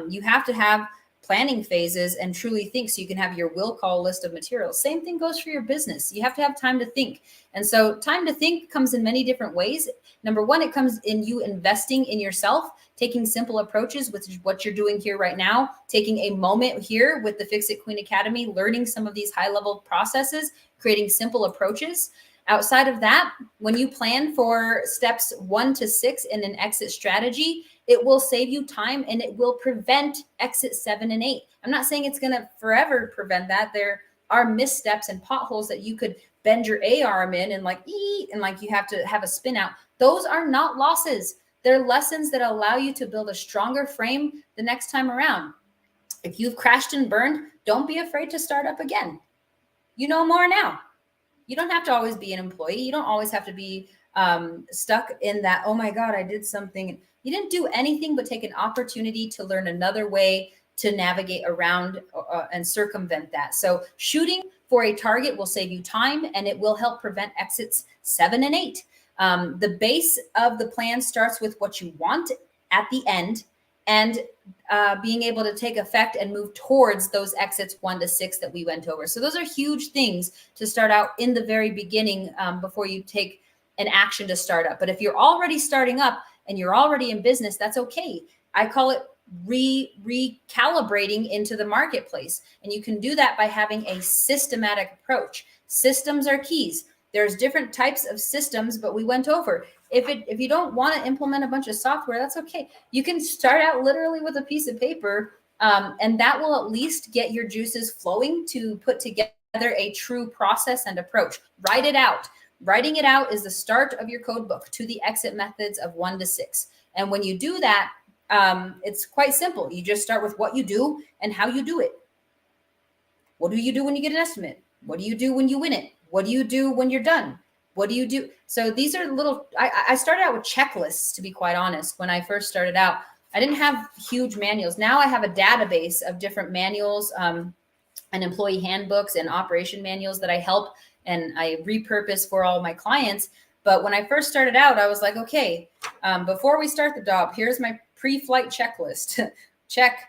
You have to have planning phases and truly think, so you can have your will call list of materials. Same thing goes for your business. You have to have time to think. And so time to think comes in many different ways. Number 1, it comes in you investing in yourself, taking simple approaches, which is what you're doing here right now, taking a moment here with the Fix It Queen Academy, learning some of these high-level processes, creating simple approaches. Outside of that, when you plan for steps 1 to 6 in an exit strategy, it will save you time and it will prevent exit 7 and 8. I'm not saying it's going to forever prevent that. There are missteps and potholes that you could bend your A-arm in and you have to have a spin out. Those are not losses. They're lessons that allow you to build a stronger frame the next time around. If you've crashed and burned, don't be afraid to start up again. You know more now. You don't have to always be an employee. You don't always have to be stuck in that, oh my God, I did something. You didn't do anything but take an opportunity to learn another way to navigate around and circumvent that. So shooting for a target will save you time, and it will help prevent exits 7 and 8. The base of the plan starts with what you want, at the end, and being able to take effect and move towards those exits 1 to 6 that we went over. So those are huge things to start out in the very beginning before you take an action to start up. But if you're already starting up and you're already in business, that's okay. I call it recalibrating into the marketplace. And you can do that by having a systematic approach. Systems are keys. There's different types of systems, but we went over. If you don't want to implement a bunch of software, that's okay. You can start out literally with a piece of paper, and that will at least get your juices flowing to put together a true process and approach. Write it out. Writing it out is the start of your code book to the exit methods of 1 to 6. And when you do that, it's quite simple. You just start with what you do and how you do it. What do you do when you get an estimate? What do you do when you win it? What do you do when you're done? What do you do? So these are little, I started out with checklists, to be quite honest. When I first started out, I didn't have huge manuals. Now I have a database of different manuals and employee handbooks and operation manuals that I help and I repurpose for all my clients. But when I first started out, I was like, okay, before we start the job, here's my pre-flight checklist. Check.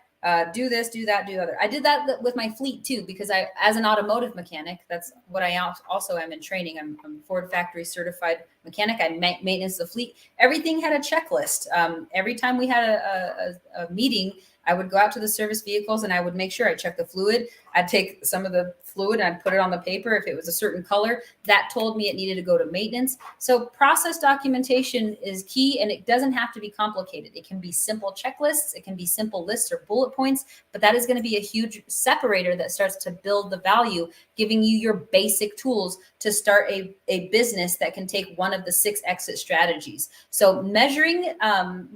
Do this, do that, do other. I did that with my fleet too, because as an automotive mechanic, that's what I also am in training. I'm Ford factory certified mechanic. I maintenance the fleet. Everything had a checklist. Every time we had a meeting, I would go out to the service vehicles and I would make sure I checked the fluid. I'd take some of the fluid and I'd put it on the paper. If it was a certain color, that told me it needed to go to maintenance. So process documentation is key, and it doesn't have to be complicated. It can be simple checklists. It can be simple lists or bullet points, but that is going to be a huge separator that starts to build the value, giving you your basic tools to start a business that can take one of the 6 exit strategies. So measuring,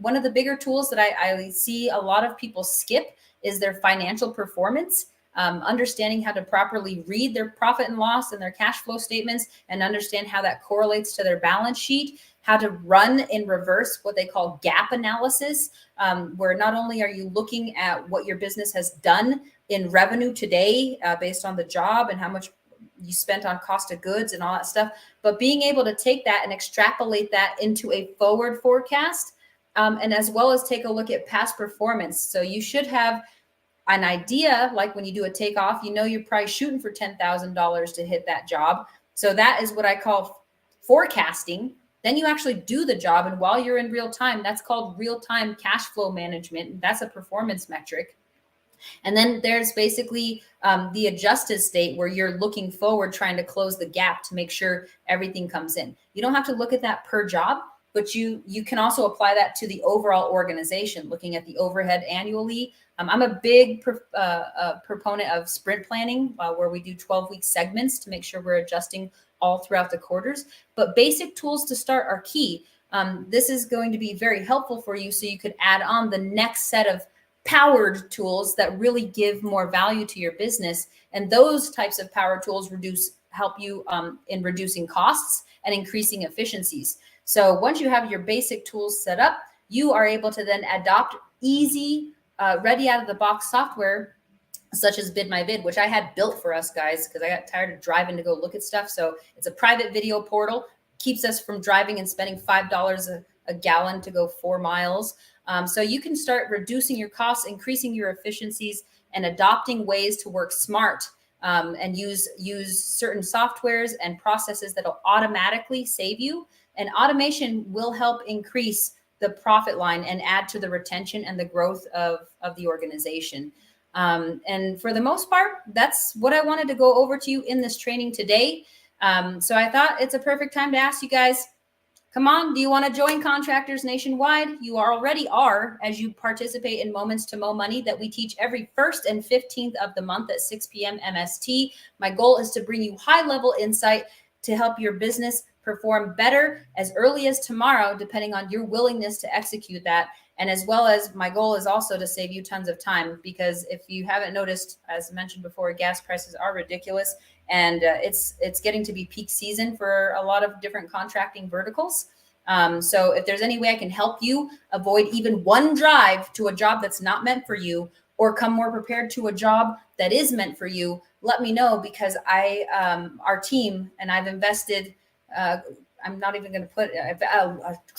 one of the bigger tools that I see a lot of people skip is their financial performance. Understanding how to properly read their profit and loss and their cash flow statements and understand how that correlates to their balance sheet, how to run in reverse what they call gap analysis, where not only are you looking at what your business has done in revenue today based on the job and how much you spent on cost of goods and all that stuff, but being able to take that and extrapolate that into a forward forecast, and as well as take a look at past performance. So you should have an idea, like when you do a takeoff, you're probably shooting for $10,000 to hit that job. So that is what I call forecasting. Then you actually do the job. And while you're in real time, that's called real-time cash flow management. That's a performance metric. And then there's basically the adjusted state where you're looking forward, trying to close the gap to make sure everything comes in. You don't have to look at that per job, but you can also apply that to the overall organization, looking at the overhead annually. I'm a big proponent of sprint planning, where we do 12-week segments to make sure we're adjusting all throughout the quarters. But basic tools to start are key. This is going to be very helpful for you, so you could add on the next set of powered tools that really give more value to your business. And those types of power tools help you in reducing costs and increasing efficiencies. So once you have your basic tools set up, you are able to then adopt easy, ready out of the box software such as BidMyVid, which I had built for us guys because I got tired of driving to go look at stuff. So it's a private video portal, keeps us from driving and spending $5 a gallon to go 4 miles. So you can start reducing your costs, increasing your efficiencies, and adopting ways to work smart, and use certain softwares and processes that'll automatically save you. And automation will help increase the profit line and add to the retention and the growth of the organization. And for the most part, that's what I wanted to go over to you in this training today. So I thought it's a perfect time to ask you guys, come on, do you want to join Contractors Nationwide? You already are, as you participate in Moments to Mo Money that we teach every 1st and 15th of the month at 6 p.m. MST. My goal is to bring you high-level insight to help your business perform better as early as tomorrow, depending on your willingness to execute that. And as well as my goal is also to save you tons of time, because if you haven't noticed, as mentioned before, gas prices are ridiculous, and it's getting to be peak season for a lot of different contracting verticals. So if there's any way I can help you avoid even one drive to a job that's not meant for you, or come more prepared to a job that is meant for you, let me know, because our team and I've invested I'm not even going to put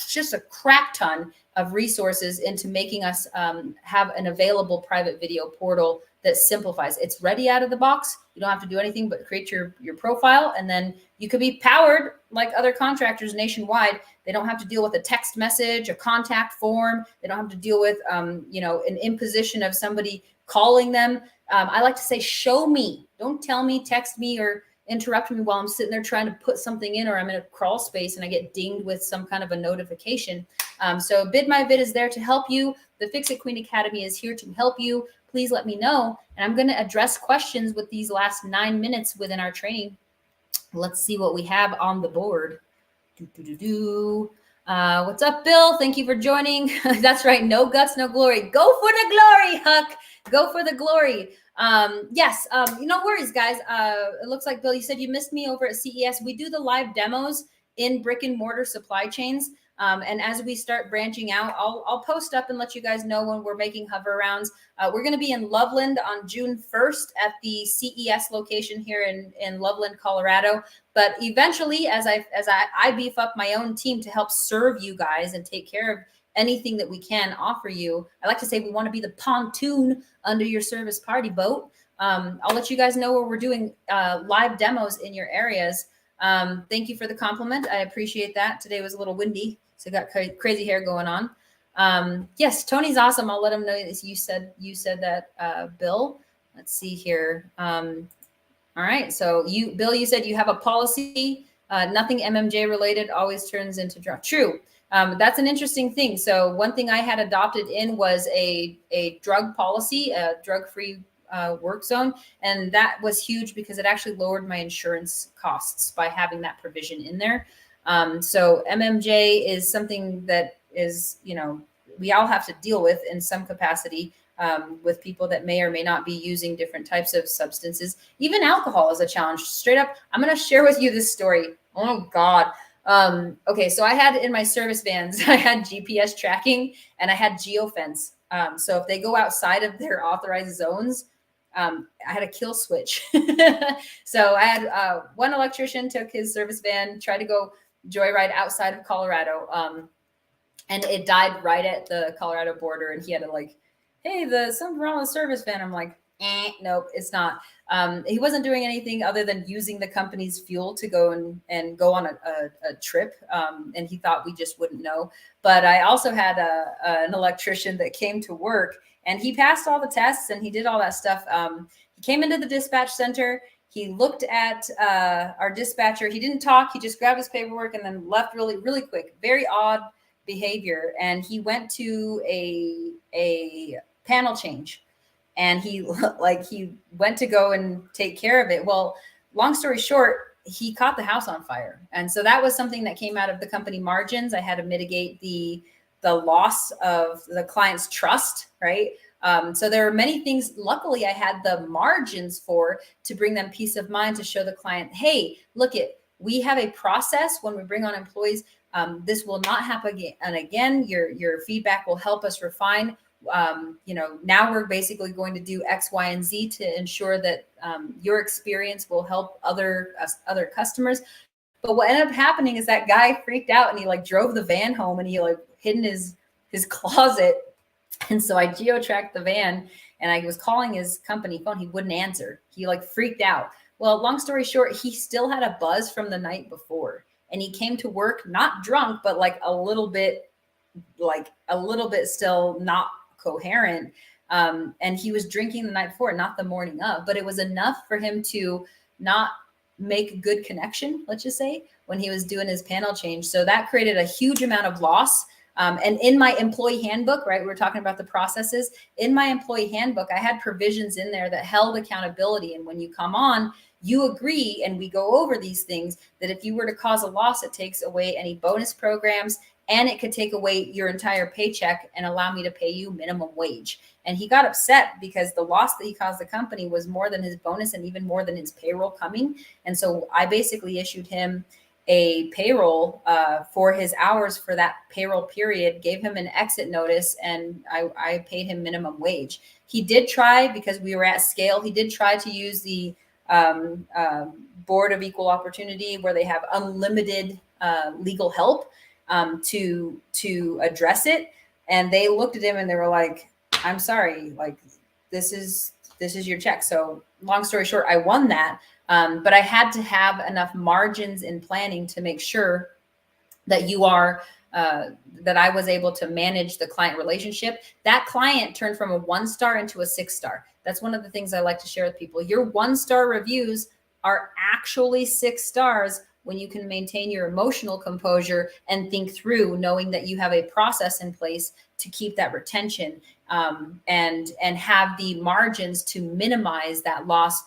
just a crap ton of resources into making us have an available private video portal that simplifies. It's ready out of the box. You don't have to do anything but create your profile, and then you could be powered like other contractors nationwide. They don't have to deal with a text message, a contact form. They don't have to deal with an imposition of somebody calling them. I like to say, show me. Don't tell me, text me, or interrupt me while I'm sitting there trying to put something in, or I'm in a crawl space and I get dinged with some kind of a notification. So BidMyVid is there to help you. The Fix It Queen Academy is here to help you. Please let me know. And I'm going to address questions with these last 9 minutes within our training. Let's see what we have on the board. What's up, Bill? Thank you for joining. That's right. No guts, no glory. Go for the glory, Huck. Go for the glory. Yes. No worries, guys. It looks like, Bill, you said you missed me over at CES. We do the live demos in brick and mortar supply chains. And as we start branching out, I'll post up and let you guys know when we're making hover rounds. We're going to be in Loveland on June 1st at the CES location here in Loveland, Colorado. But eventually, as I beef up my own team to help serve you guys and take care of anything that we can offer you, I like to say we want to be the pontoon under your service party boat. I'll let you guys know where we're doing live demos in your areas. Thank you for the compliment. I appreciate that. Today was a little windy, so got crazy hair going on. Yes, Tony's awesome. I'll let him know that you said that, Bill. Let's see here. All right. So Bill, you said you have a policy, nothing MMJ related always turns into drug. True. That's an interesting thing. So one thing I had adopted in was a drug policy, a drug-free work zone. And that was huge because it actually lowered my insurance costs by having that provision in there. So MMJ is something that is, we all have to deal with in some capacity, with people that may or may not be using different types of substances. Even alcohol is a challenge. Straight up, I'm going to share with you this story. Oh God. Okay. So I had in my service vans, I had GPS tracking and I had geofence. So if they go outside of their authorized zones, I had a kill switch. So I had one electrician took his service van, tried to go joyride outside of Colorado. And it died right at the Colorado border. And he had to hey, something wrong with the service van. I'm like, nope, it's not. He wasn't doing anything other than using the company's fuel to go and go on a trip. And he thought we just wouldn't know. But I also had an electrician that came to work, and he passed all the tests and he did all that stuff. He came into the dispatch center. He looked at our dispatcher. He didn't talk. He just grabbed his paperwork and then left really, really quick. Very odd behavior. And he went to a panel change, and he went to go and take care of it. Well, long story short, he caught the house on fire. And so that was something that came out of the company margins. I had to mitigate the loss of the client's trust, right? So there are many things, luckily I had the margins to bring them peace of mind, to show the client, hey, we have a process when we bring on employees. This will not happen again. And again, your feedback will help us refine. Now we're basically going to do X, Y, and Z to ensure that your experience will help other customers. But what ended up happening is that guy freaked out and he drove the van home, and he hid in his closet. And so I geo-tracked the van, and I was calling his company phone. He wouldn't answer. He freaked out. Well, long story short, he still had a buzz from the night before, and he came to work not drunk, but a little bit still not coherent. And he was drinking the night before, not the morning of, but it was enough for him to not make a good connection, let's just say, when he was doing his panel change. So that created a huge amount of loss. And in my employee handbook, right, we were talking about the processes. In my employee handbook, I had provisions in there that held accountability. And when you come on, you agree, and we go over these things, that if you were to cause a loss, it takes away any bonus programs, and it could take away your entire paycheck and allow me to pay you minimum wage. And he got upset because the loss that he caused the company was more than his bonus and even more than his payroll coming. And so I basically issued him a payroll for his hours for that payroll period, gave him an exit notice, and I paid him minimum wage. He did try, because we were at scale, he did try to use the Board of Equal Opportunity, where they have unlimited legal help to address it. And they looked at him and they were like, I'm sorry, like this is your check. So long story short, I won that. But I had to have enough margins in planning to make sure that that I was able to manage the client relationship. That client turned from a 1-star into a 6-star. That's one of the things I like to share with people. Your 1-star reviews are actually 6 stars when you can maintain your emotional composure and think through, knowing that you have a process in place to keep that retention, and have the margins to minimize that loss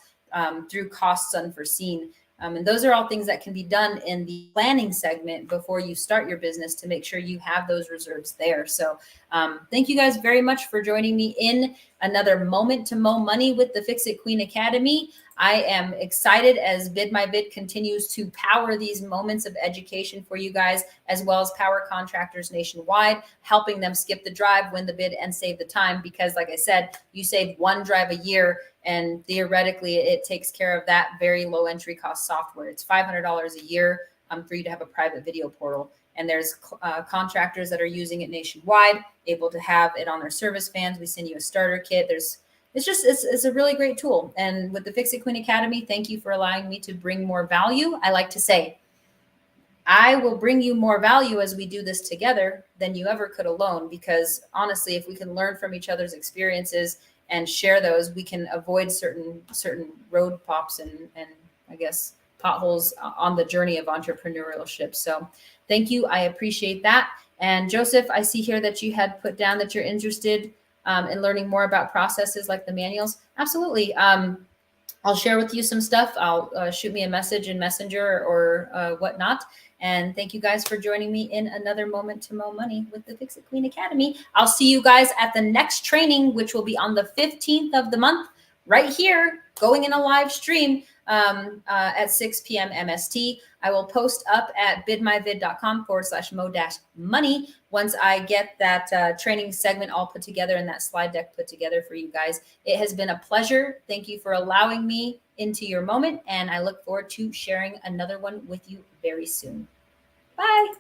through costs unforeseen. And those are all things that can be done in the planning segment before you start your business to make sure you have those reserves there. So thank you guys very much for joining me in another Moment to Mo Money with the Fix It Queen Academy. I am excited as BidMyVid continues to power these moments of education for you guys, as well as power contractors nationwide, helping them skip the drive, win the bid, and save the time. Because like I said, you save 1 drive a year, and theoretically it takes care of that very low entry cost software. It's $500 a year for you to have a private video portal. And there's contractors that are using it nationwide, able to have it on their service vans. We send you a starter kit. It's a really great tool. And with the Fix It Queen Academy, thank you for allowing me to bring more value. I like to say, I will bring you more value as we do this together than you ever could alone. Because honestly, if we can learn from each other's experiences and share those, we can avoid certain road pops and I guess potholes on the journey of entrepreneurship. So thank you. I appreciate that. And Joseph, I see here that you had put down that you're interested in learning more about processes like the manuals. Absolutely. I'll share with you some stuff. I'll shoot me a message in Messenger or whatnot. And thank you guys for joining me in another Moment to Mo Money with the Fix It Queen Academy. I'll see you guys at the next training, which will be on the 15th of the month, right here, going in a live stream at 6 p.m. MST. I will post up at bidmyvid.com/mo-money once I get that training segment all put together and that slide deck put together for you guys. It has been a pleasure. Thank you for allowing me into your moment, and I look forward to sharing another one with you very soon. Bye.